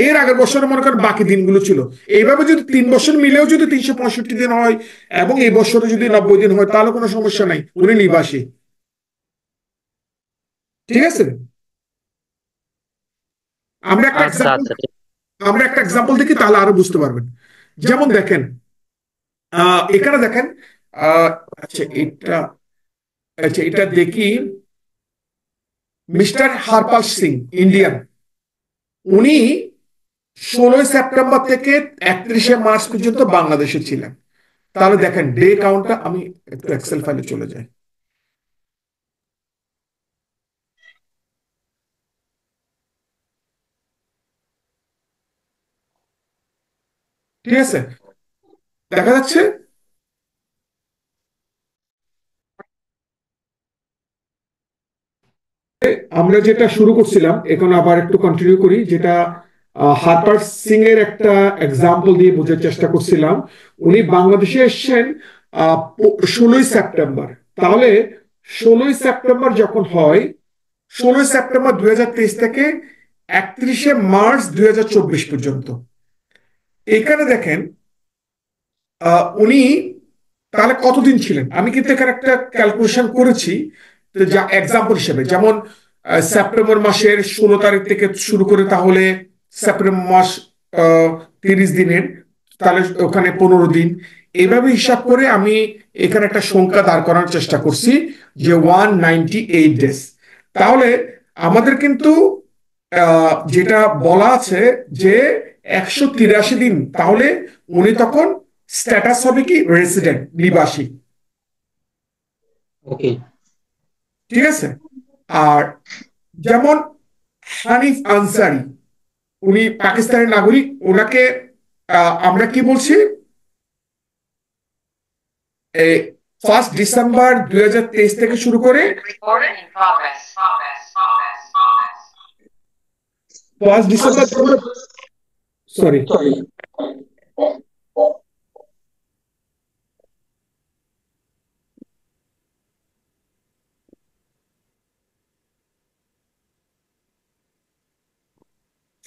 এর আগের বছরে মনে করেন বাকি দিনগুলো ছিল। এইভাবে যদি 3 বছর মিলেও যদি 365 দিন হয় এবং এই বছরে যদি 90 দিন হয়, তাহলে কোনো সমস্যা নাই, উনি নিবাসী। ঠিক আছে? আমরা একটা আচ্ছা এক্সাম্পল আচ্ছা ঠিক। আমরা একটা এক্সাম্পল দেখি, তাহলে আরো বুঝতে পারবেন। যেমন দেখেন, এখানে দেখেন, আহ, আচ্ছা এটা আচ্ছা এটা দেখি। মিস্টার হারপাল সিং, ইন্ডিয়ান, উনি 16 সেপ্টেম্বর থেকে 31 মার্চ পর্যন্ত বাংলাদেশে ছিলেন। তাহলে দেখেন ডে কাউন্টটা, আমি একটু এক্সেল ফাইলে চলে যাই। ঠিক আছে, দেখা যাচ্ছে। আমরা যেটা শুরু করছিলাম এখন আবার একটু কন্টিনিউ করি, যেটা হারপার সিং এর একটা এক্সাম্পল দিয়ে বোঝার চেষ্টা করছিলাম। উনি বাংলাদেশে এসেছেন 16 সেপ্টেম্বর। তাহলে 16 সেপ্টেম্বর যখন হয়, 16 সেপ্টেম্বর 2023 থেকে 31 মার্চ 2024 পর্যন্ত। এখানে দেখেন উনি তাহলে কতদিন ছিলেন। আমি কিন্তু এখানে একটা ক্যালকুলেশন করেছি, তো যা এক্সাম্পল হিসেবে, যেমন সেপ্টেম্বর মাসের 16 তারিখ থেকে শুরু করে, তাহলে সেপ্টেম্বর মাস 30 দিনের, তাহলে ওখানে 15 দিন। এইভাবে হিসাব করে আমি এখানে একটা সংখ্যা দাঁড় করানোর চেষ্টা করছি, যে 198 ডেজ। তাহলে আমাদের কিন্তু যেটা বলা আছে যে 183 দিন, তাহলে উনি তখন স্ট্যাটাস হবে কি, রেসিডেন্ট, নিবাসী। ওকে। ঠিক আছে? আর যেমন হানিফ আনসারি, উনি পাকিস্তানের নাগরিক, ওনাকে আমরা কি বলছি, 1 ডিসেম্বর 2023 থেকে শুরু করে 1 ডিসেম্বর, সরি,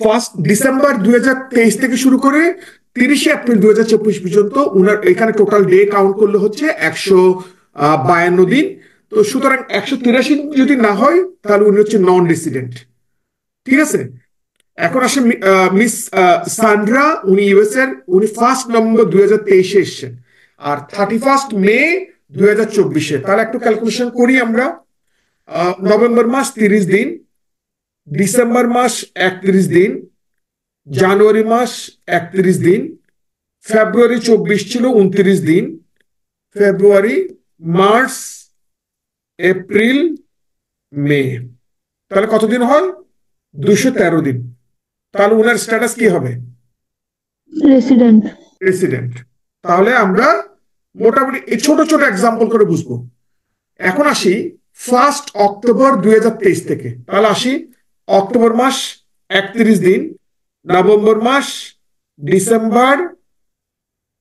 1 ডিসেম্বর 2023 থেকে শুরু করে 30 এপ্রিল 2024 পর্যন্ত উনার এখানে টোটাল ডে কাউন্ট করলে হচ্ছে 152 দিন। তো সুতরাং 183 যদি না হয়, তাহলে উনি হচ্ছে নন রেসিডেন্ট। ঠিক আছে? এখন আসে মিস সান্ড্রা, উনি ইউএস এর, উনি 1 নভেম্বর 2023 এসছেন, আর 31 মে 2024। তাহলে একটু ক্যালকুলেশন করি আমরা। নভেম্বর মাস 30 দিন, ডিসেম্বর মাস 31 দিন, জানুয়ারি মাস 31 দিন, ফেব্রুয়ারি 24 ছিল 29 দিন, ফেব্রুয়ারি, মার্চ, এপ্রিল, মে। তাহলে কতদিন হয়? 213 দিন। তাহলে উনার স্ট্যাটাস কি হবে? রেসিডেন্ট। রেসিডেন্ট। তাহলে আমরা মোটামুটি এই ছোট ছোট এক্সাম্পল করে বুঝবো। এখন আসি 1 অক্টোবর 2023 থেকে। তাহলে আসি অক্টোবর মাস 31 দিন, নভেম্বর মাস, ডিসেম্বর,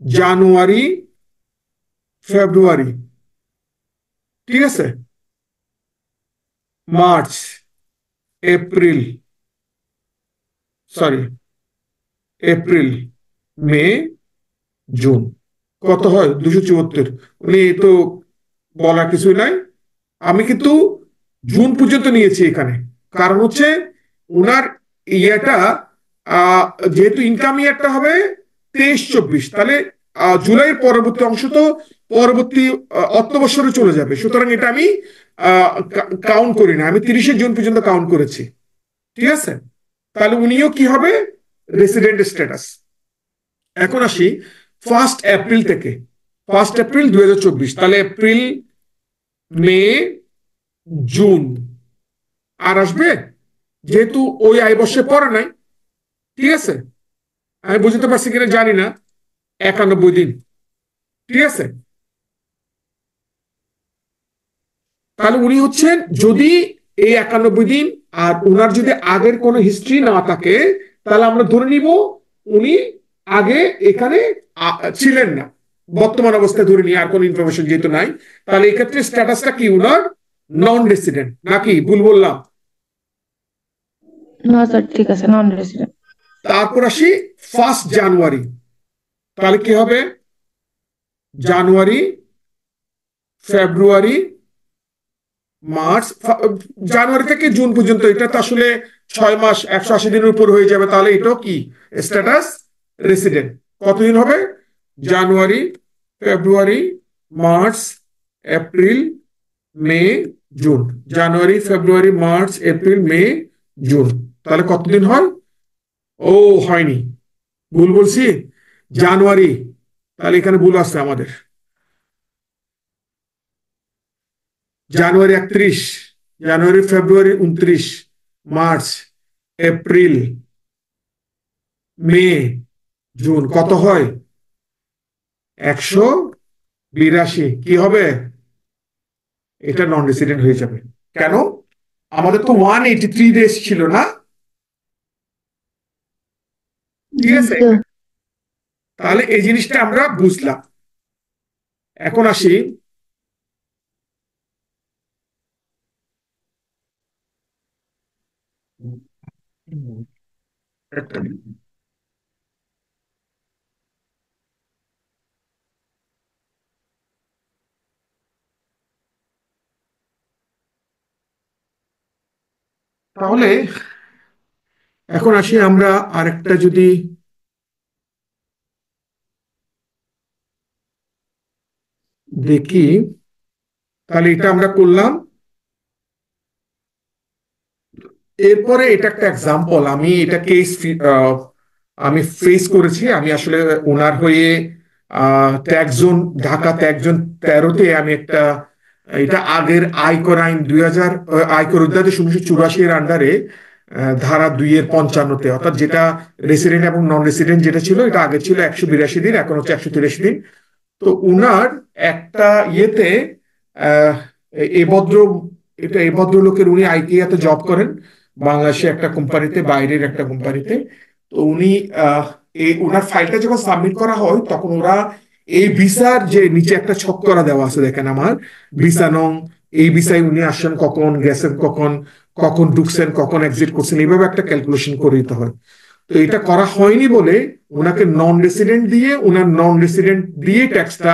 জানুয়ারি, ফেব্রুয়ারি, ঠিক আছে, March, April, sorry April, May, June. কত হয়? 274। উনি তো বলার কিছুই নাই। আমি কিন্তু জুন পর্যন্ত নিয়েছি এখানে, কারণ হচ্ছে উনার ইয়েটা যেহেতু ইনকাম ইয়ারটা হবে 23-24, তাহলে জুলাইয়ের পরবর্তী অংশ তো পরবর্তী অর্থ বছরে চলে যাবে, সুতরাং এটা আমি কাউন্ট করি না, আমি 30শে জুন পর্যন্ত কাউন্ট করেছি, ঠিক আছে। তাহলে উনিও কি হবে? Resident status. এখন আসি 1 এপ্রিল থেকে। 1 এপ্রিল 2024, তাহলে এপ্রিল, মে, জুন আর আসবে, যেহেতু ওই আয় বর্ষে পড়ে নাই, ঠিক আছে। আমি বুঝতে পারছি কিনা জানি না, 91 দিন, ঠিক আছে। তাহলে উনি হচ্ছেন, যদি এই 91 দিন আর উনার যদি আগের কোনো হিস্ট্রি না থাকে, তাহলে আমরা ধরে নিব উনি আগে এখানে ছিলেন না, বর্তমান অবস্থায় ধরে নিই, আর কোনো ইনফরমেশন যেহেতু নাই। তাহলে এক্ষেত্রে স্ট্যাটাসটা কি? উনার নন রেসিডেন্ট, নাকি ভুল বললাম? না স্যার, ঠিক আছে, নন রেসিডেন্ট। তারপর আসি 1 জানুয়ারি। তাহলে কি হবে? জানুয়ারি, ফেব্রুয়ারি, মার্চ, জানুয়ারি থেকে জুন পর্যন্ত, এটা তো আসলে 6 মাস 180 দিনের উপর হয়ে যাবে, তাহলে এটাও কি স্ট্যাটাস? রেসিডেন্ট। কতদিন হবে? জানুয়ারি, February, March, April, May, June. জানুয়ারি, February, March, April, May, June. তাহলে কতদিন হয়? ও হয়নি, ভুল বলছি, জানুয়ারি। তাহলে এখানে ভুল আসছে আমাদের, জানুয়ারি 31, জানুয়ারি, ফেব্রুয়ারি 29, মার্চ, এপ্রিল, মে, জুন। কত হয়? 182। কি হবে? এটা নন রেসিডেন্ট হয়ে যাবে। কেন? আমাদের তো 183 ডেজ ছিল না, ঠিক আছে। তাহলে এই জিনিসটা আমরা বুঝলাম। এখন আসি একটা, তাহলে এখন আসি আমরা আরেকটা যদি দেখি, তাহলে এটা আমরা করলাম। এরপরে এটা একটা এক্সাম্পল, আমি এটা কেস আমি ফেস করেছি। আমি আসলে ওনার হয়ে tax zone, Dhaka tax zone 13-তে আমি একটা, এটা আগের আয়কর আইন 2000 আয়কর অধ্যাদেশ 1984 এর আন্ডারে ধারা 2-এর 55-তে, অর্থাৎ যেটা রেসিডেন্ট এবং নন রেসিডেন্ট যেটা ছিল, এটা আগে ছিল 182 দিন, এখন হচ্ছে 183 দিন। তো উনার একটা ইয়েতে আহ এই ভদ্র, এটা এই ভদ্রলোকের, উনি আইকিয়াতে জব করেন, বাংলাদেশে একটা কোম্পানিতে, বাইরের একটা কোম্পানিতে। তো উনি এই ওনার ফাইলটা যখন সাবমিট করা হয়, তখন ওরা এই ভিসার যে নিচে একটা ছক করা দেওয়া আছে, দেখেন আমার ভিসা নং, এই ভিসায় উনি আসেন কখন, গেছেন কখন, কখন ঢুকছেন, কখন এক্সিট করছেন, এইভাবে একটা ক্যালকুলেশন করে দিতে হয়। তো এটা করা হয়নি বলে ওনাকে নন রেসিডেন্ট দিয়ে, ওনার নন রেসিডেন্ট দিয়ে ট্যাক্সটা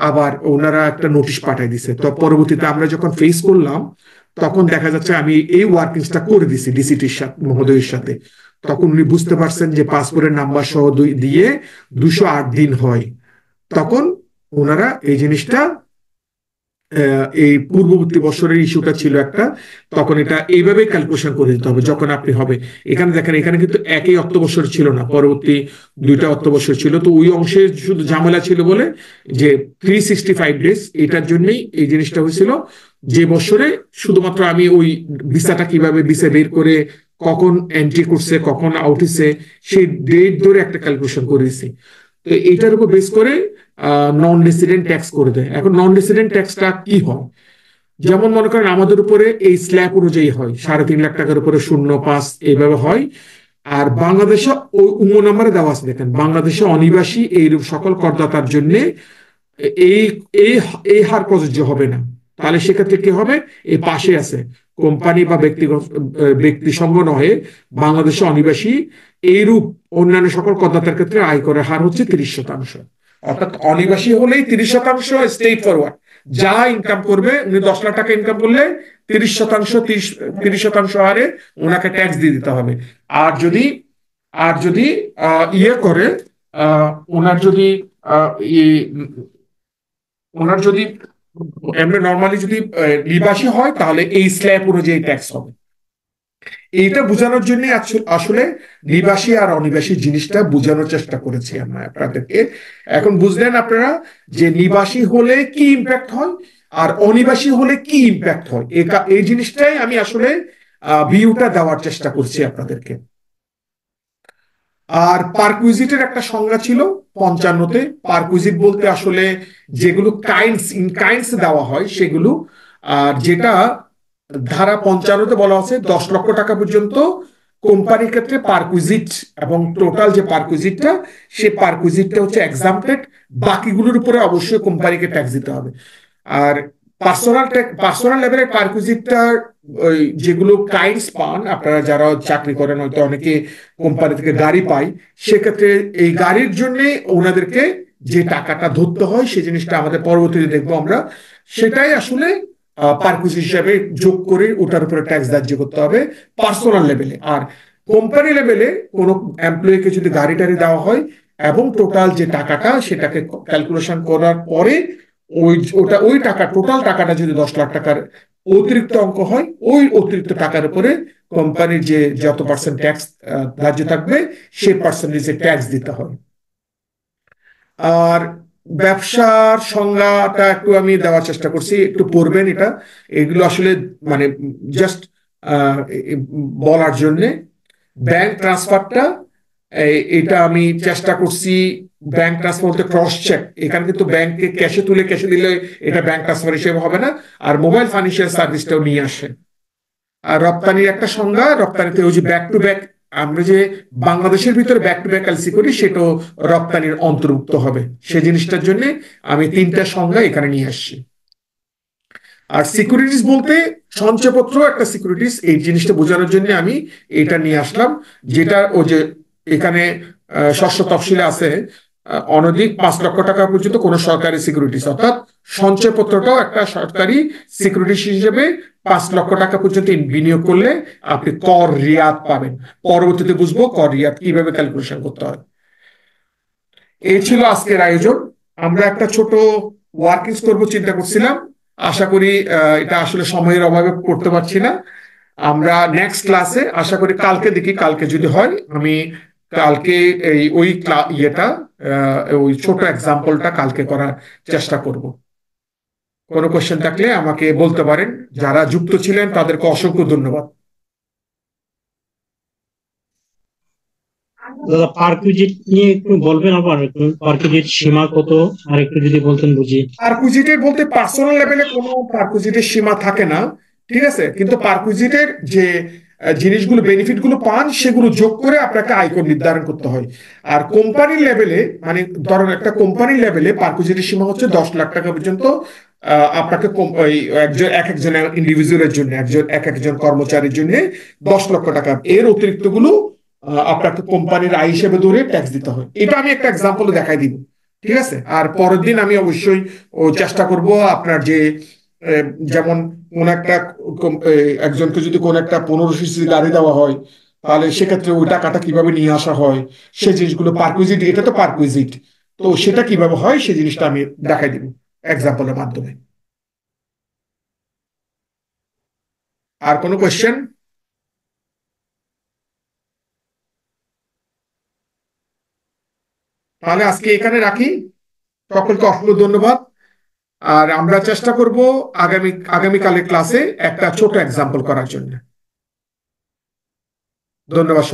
আবার ওনারা একটা নোটিশ পাঠিয়ে দিছে। তো পরবর্তীতে আমরা যখন ফেস করলাম, তখন দেখা যাচ্ছে আমি এই ওয়ার্কিংসটা করে দিছি ডিসিটির সাথে, মহোদয়ের সাথে। তখন উনি বুঝতে পারছেন যে পাসপোর্টের নাম্বার সহ দিয়ে 208 দিন হয়। তখন ওনারা এই জিনিসটা, এই পূর্ববর্তী বছরের ইস্যুটা ছিল একটা, তখন এটা এইভাবে ক্যালকুলেশন করে দিতে হবে যখন আপনি হবে। এখানে দেখেন, এখানে কিন্তু একই অর্থ বছর ছিল না, পরবর্তী 2টা অর্থ বছর ছিল। তো ওই অংশে শুধু ঝামেলা ছিল বলে যে 365 ডেজ, এটার জন্যই এই জিনিসটা হয়েছিল, যে বছরে শুধুমাত্র আমি ওই ভিসাটা কিভাবে ভিসা বের করে কখন এন্ট্রি করছে, কখন আউট হয়েছে, সেই ডেট ধরে একটা ক্যালকুলেশন করেছি। তো এইটার উপর বেস করে নন রেসিডেন্ট ট্যাক্স করে দেয়। এখন নন রেসিডেন্ট ট্যাক্সটা কি হয়, যেমন মনে করেন আমাদের উপরে এই স্ল্যাব অনুযায়ী হয় 3.5 লাখ টাকার উপরে 0.5 এইভাবে হয়। আর বাংলাদেশে ওই উম নাম্বারে দেওয়া আছে, দেখেন বাংলাদেশে অনিবাসী এইরূপ সকল করদাতার জন্য এই এই এই হার প্রযোজ্য হবে না। তাহলে সেক্ষেত্রে কি হবে, এই পাশে আছে কোম্পানি বা ব্যক্তিগত ব্যক্তি সংঘ নহে বাংলাদেশে অনিবাসী এইরূপ অন্যান্য সকল করদাতার ক্ষেত্রে আয়করের হার হচ্ছে 30%। অর্থাৎ অনিবাসী হলেই 30% স্টেট ফরওয়ার্ড, যা ইনকাম করবে উনি 10 লাখ টাকা ইনকাম করলে 30%, 30% হারে ওনাকে ট্যাক্স দিয়ে দিতে হবে। আর যদি ইয়ে করে ওনার যদি ওনার যদি এমনি নর্মালি যদি নিবাসী হয় তাহলে এই স্ল্যাব অনুযায়ী ট্যাক্স হবে। এইটা বোঝানোর জন্য আসলে নিবাসী আর অনিবাসী জিনিসটা বোঝানোর চেষ্টা করেছি আমরা আপনাদেরকে। এখন বুঝলেন আপনারা যে নিবাসী হলে কি ইম্প্যাক্ট হয় আর অনিবাসী হলে কি ইম্প্যাক্ট হয়। এই জিনিসটাই আমি আসলে ভিউটা দেওয়ার চেষ্টা করছি আপনাদেরকে। আর পারকুইজিটের একটা সংজ্ঞা ছিল 55-তে। পারকুইজিট বলতে আসলে যেগুলো ইন কাইন্ডস দেওয়া হয় সেগুলো, আর যেটা ধারা 55-তে বলা আছে 10 লক্ষ টাকা পর্যন্ত কোম্পানির ক্ষেত্রে পারকুইজিট, এবং টোটাল যে পারকুইজিটটা সেই পারকুইজিটটা হচ্ছে এক্সাম্পটেড, বাকিগুলোর উপরে অবশ্যই কোম্পানিকে ট্যাক্স দিতে হবে। আর পার্সোনাল লেভেলের পারকুইজিটটার ওই যেগুলো কাইন্ডস পান, আপনারা যারা চাকরি করেন হয়তো অনেকে কোম্পানি থেকে গাড়ি পায়, সেক্ষেত্রে এই গাড়ির জন্য ওনাদেরকে যে টাকাটা ধরতে হয় সেই জিনিসটা আমাদের পরবর্তীতে দেখবো আমরা, সেটাই আসলে পারকুইজিট হিসাবে যোগ করে ওটার উপরে ট্যাক্স ধার্য করতে হবে পার্সোনাল লেভেলে। আর কোম্পানি লেভেলে কোনো এমপ্লয়িকে যদি গাড়ি টাড়ি দেওয়া হয় এবং টোটাল যে টাকাটা সেটাকে ক্যালকুলেশন করার পরে ওই টাকা টোটাল টাকাটা যদি 10 লাখ টাকার অতিরিক্ত অঙ্ক হয়, ওই অতিরিক্ত টাকার উপরে কোম্পানির যে যত পার্সেন্ট ট্যাক্স ধার্য থাকবে সেই পার্সেন্টেজে ট্যাক্স দিতে হয়। আর ব্যবসার সংজ্ঞাটা একটু আমি দেওয়ার চেষ্টা করছি, একটু পড়বেন এটা, এগুলো আসলে মানে জাস্ট বলার জন্যে। ব্যাংক ট্রান্সফারটা এটা আমি চেষ্টা করছি, ব্যাংক ট্রান্সফার বলতে ক্রস চেক, এখানে কিন্তু ব্যাংকে ক্যাশে তুলে ক্যাশে দিলে এটা ব্যাংক ট্রান্সফার হিসেবে হবে না, আর মোবাইল ফাইন্যান্সিয়াল সার্ভিসটাও নিয়ে আসে। আর রপ্তানির একটা সংজ্ঞা, রপ্তানিতে ওই যে ব্যাক টু ব্যাক, আমরা যে বাংলাদেশের ভিতরে ব্যাক টু ব্যাক এলসি করি সেটাও রপ্তানির অন্তর্ভুক্ত হবে, সেই জিনিসটার জন্য আমি 3টা সংজ্ঞা এখানে নিয়ে আসছি। আর সিকিউরিটিস বলতে সঞ্চয়পত্র একটা সিকিউরিটিস, এই জিনিসটা বোঝানোর জন্য আমি এটা নিয়ে আসলাম, যেটা ও যে এখানে ষষ্ঠ তফসিলে আছে অনধিক 5 লক্ষ টাকা পর্যন্ত কোন সরকারি সিকিউরিটিস, অর্থাৎ সঞ্চয়পত্রটাও একটা সরকারি সিকিউরিটিস হিসেবে 5 লক্ষ টাকা পর্যন্ত বিনিয়োগ করলে আপনি কর রিয়াত পাবেন। পরবর্তীতে বুঝবো কর রিয়াত কিভাবে ক্যালকুলেশন করতে হয়। এই ছিল আজকের আয়োজন। আমরা একটা ছোট ওয়ার্কিংস করবো চিন্তা করছিলাম, আশা করি এটা আসলে সময়ের অভাবে করতে পারছি না। আমরা নেক্সট ক্লাসে আশা করি কালকে দেখি, কালকে যদি হয় আমি কালকে ওই ইয়েটা ওই ছোট এক্সাম্পলটা কালকে করার চেষ্টা করব। কোনো কোশ্চেন থাকলে আমাকে বলতে পারেন। যারা যুক্ত ছিলেন তাদেরকে অসংখ্য ধন্যবাদ। দাদা পারকুইজিট নিয়ে একটু বলবেন, আবার একটু পারকুইজিট সীমা কত আর একটু যদি বলতেন বুঝি। পারকুইজিটের বলতে পার্সোনাল লেভেলে কোনো পারকুইজিটের সীমা থাকে না, ঠিক আছে, কিন্তু পারকুইজিটের যে জিনিসগুলো বেনিফিট গুলো পান সেগুলো যোগ করে আপনাকে আয়কর নির্ধারণ করতে হয়। আর কোম্পানির লেভেলে মানে ধরেন একটা কোম্পানির লেভেলে পারকুইজিটের সীমা হচ্ছে 10 লাখ টাকা পর্যন্ত আপনাকে একজন ইন্ডিভিজুয়ালের জন্য একজন কর্মচারীর জন্য 10 লক্ষ টাকা, এর অতিরিক্ত গুলো আপনাকে কোম্পানির আয় হিসেবে ধরে ট্যাক্স দিতে হয়। এটা আমি একটা এক্সাম্পল দেখাই দিব, ঠিক আছে। আর পরের দিন আমি অবশ্যই চেষ্টা করব আপনার যে যেমন কোন একটা একজনকে যদি কোন একটা 15 সিসি গাড়ি দেওয়া হয় তাহলে সেক্ষেত্রে ওই টাকাটা কিভাবে নিয়ে আসা হয়, সেই জিনিসগুলো পারকুইজিট, এটা তো পারকুইজিট, তো সেটা কিভাবে হয় সেই জিনিসটা আমি দেখাই দিব এক্সাম্পলের মাধ্যমে। আর কোনো কোয়েশ্চেন? তাহলে আজকে এখানে রাখি। সকলকে অসংখ্য ধন্যবাদ। আর আমরা চেষ্টা করব আগামীকালের ক্লাসে একটা ছোট এক্সাম্পল করার জন্য। ধন্যবাদ।